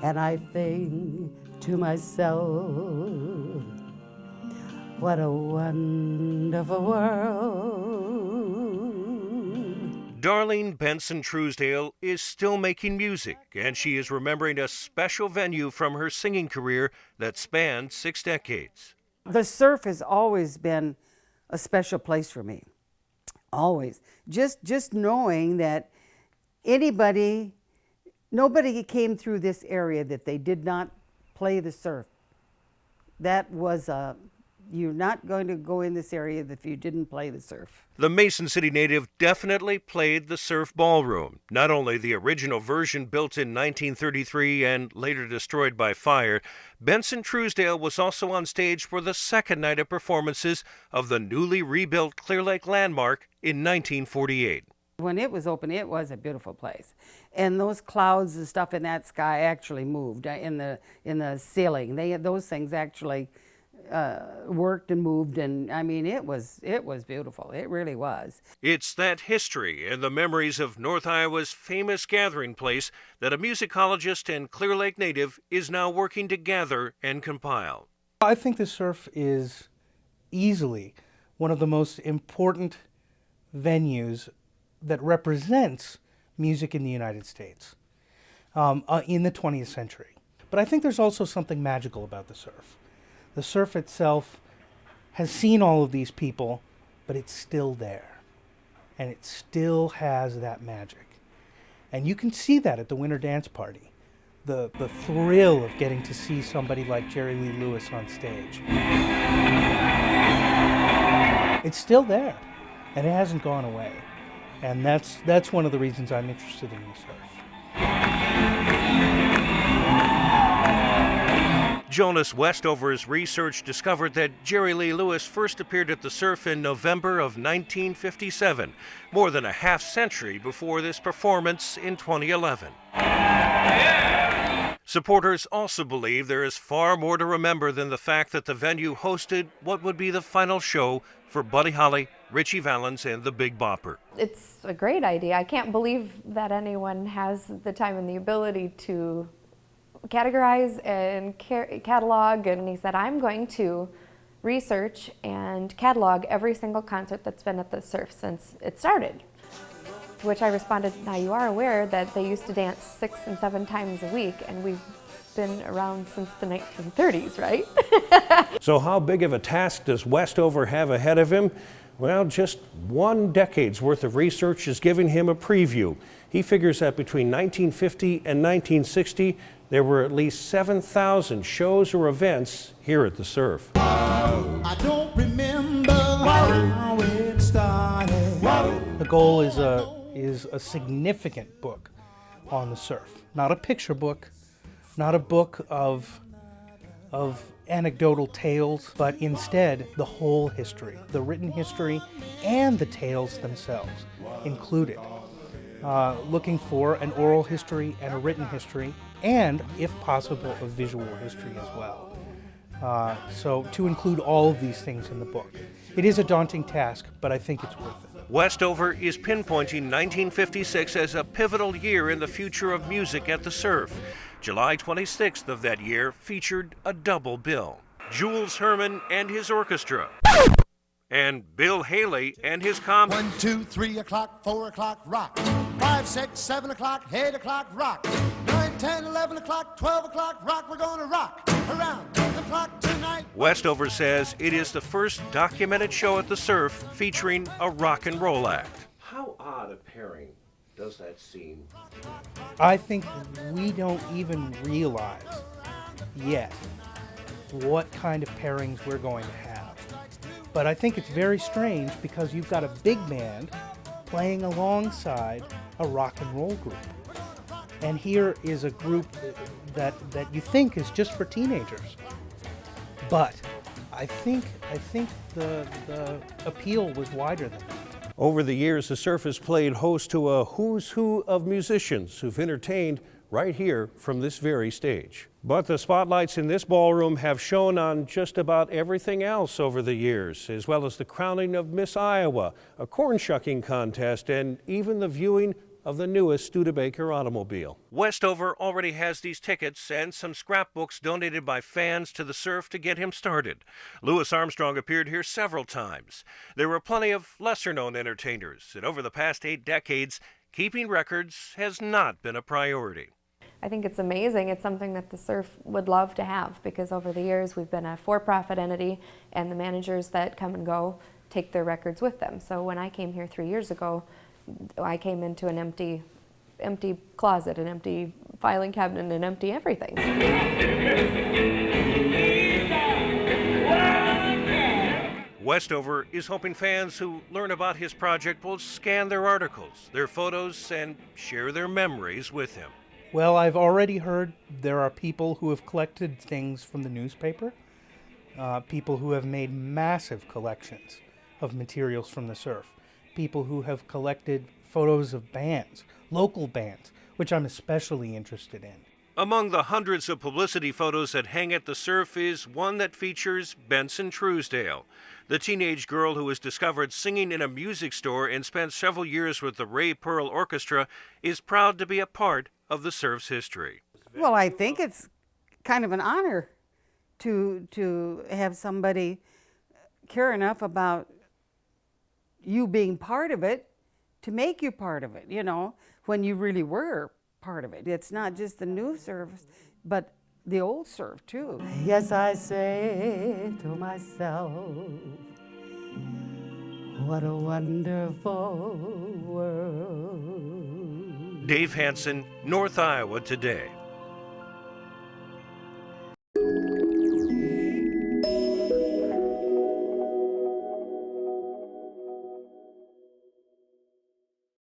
and I think to myself, what a wonderful world. Darlene Benson Truesdale is still making music, and she is remembering a special venue from her singing career that spanned 6 decades. The surf has always been a special place for me, always. Just knowing that nobody came through this area that they did not play the surf. That was you're not going to go in this area if you didn't play the surf. The Mason City native definitely played the Surf Ballroom, not only the original version built in 1933 and later destroyed by fire. Benson Truesdale was also on stage for the second night of performances of the newly rebuilt Clear Lake landmark in 1948. When it was open, it was a beautiful place, and those clouds and stuff in that sky actually moved in the ceiling. Those things actually worked and moved, and I mean it was beautiful. It really was. It's that history and the memories of North Iowa's famous gathering place that a musicologist and Clear Lake native is now working to gather and compile. I think the surf is easily one of the most important venues that represents music in the United States in the 20th century. But I think there's also something magical about the surf. The surf itself has seen all of these people, but it's still there. And it still has that magic. And you can see that at the Winter Dance Party. The thrill of getting to see somebody like Jerry Lee Lewis on stage. It's still there, and it hasn't gone away. And that's one of the reasons I'm interested in the surf. Jonas Westover's research discovered that Jerry Lee Lewis first appeared at the surf in November of 1957, more than a half century before this performance in 2011. Supporters also believe there is far more to remember than the fact that the venue hosted what would be the final show for Buddy Holly, Richie Valens, and the Big Bopper. It's a great idea. I can't believe that anyone has the time and the ability to categorize and catalog. And he said, I'm going to research and catalog every single concert that's been at the surf since it started. To which I responded, now you are aware that they used to dance 6 and 7 times a week, and we've been around since the 1930s, right? So how big of a task does Westover have ahead of him? Well, just 1 decade's worth of research is giving him a preview. He figures that between 1950 and 1960, there were at least 7,000 shows or events here at the surf. I don't remember how it started. The goal is a significant book on the surf. Not a picture book, not a book of anecdotal tales, but instead the whole history, the written history and the tales themselves included. Looking for an oral history and a written history, and, if possible, a visual history as well. So to include all of these things in the book. It is a daunting task, but I think it's worth it. Westover is pinpointing 1956 as a pivotal year in the future of music at the surf. July 26th of that year featured a double bill. Jules Herman and his orchestra, and Bill Haley and his 1, 2, 3 o'clock, 4 o'clock, rock. 5, 6, 7 o'clock, 8 o'clock, rock. 9, 10, 11 o'clock, 12 o'clock, rock. We're gonna rock around the clock tonight. Westover says it is the first documented show at the surf featuring a rock and roll act. How odd a pairing does that seem? I think we don't even realize yet what kind of pairings we're going to have. But I think it's very strange because you've got a big band playing alongside a rock and roll group. And here is a group that you think is just for teenagers. But I think the appeal was wider than that. Over the years, the surf has played host to a who's who of musicians who've entertained right here from this very stage. But the spotlights in this ballroom have shone on just about everything else over the years, as well as the crowning of Miss Iowa, a corn shucking contest, and even the viewing of the newest Studebaker automobile. Westover already has these tickets and some scrapbooks donated by fans to the surf to get him started. Louis Armstrong appeared here several times. There were plenty of lesser-known entertainers, and over the past 8 decades, keeping records has not been a priority. I think it's amazing. It's something that the surf would love to have, because over the years we've been a for-profit entity, and the managers that come and go take their records with them. So when I came here 3 years ago, I came into an empty closet, an empty filing cabinet, and an empty everything. Westover is hoping fans who learn about his project will scan their articles, their photos, and share their memories with him. Well, I've already heard there are people who have collected things from the newspaper, people who have made massive collections of materials from the surf, people who have collected photos of bands, local bands, which I'm especially interested in. Among the hundreds of publicity photos that hang at the surf is one that features Benson Truesdale. The teenage girl who was discovered singing in a music store and spent several years with the Ray Pearl Orchestra is proud to be a part of the surf's history. Well, I think it's kind of an honor to have somebody care enough about you being part of it to make you part of it, you know, when you really were part of it. It's not just the new surf, but the old surf too. Yes, I say to myself, what a wonderful world. Dave Hansen, North Iowa Today.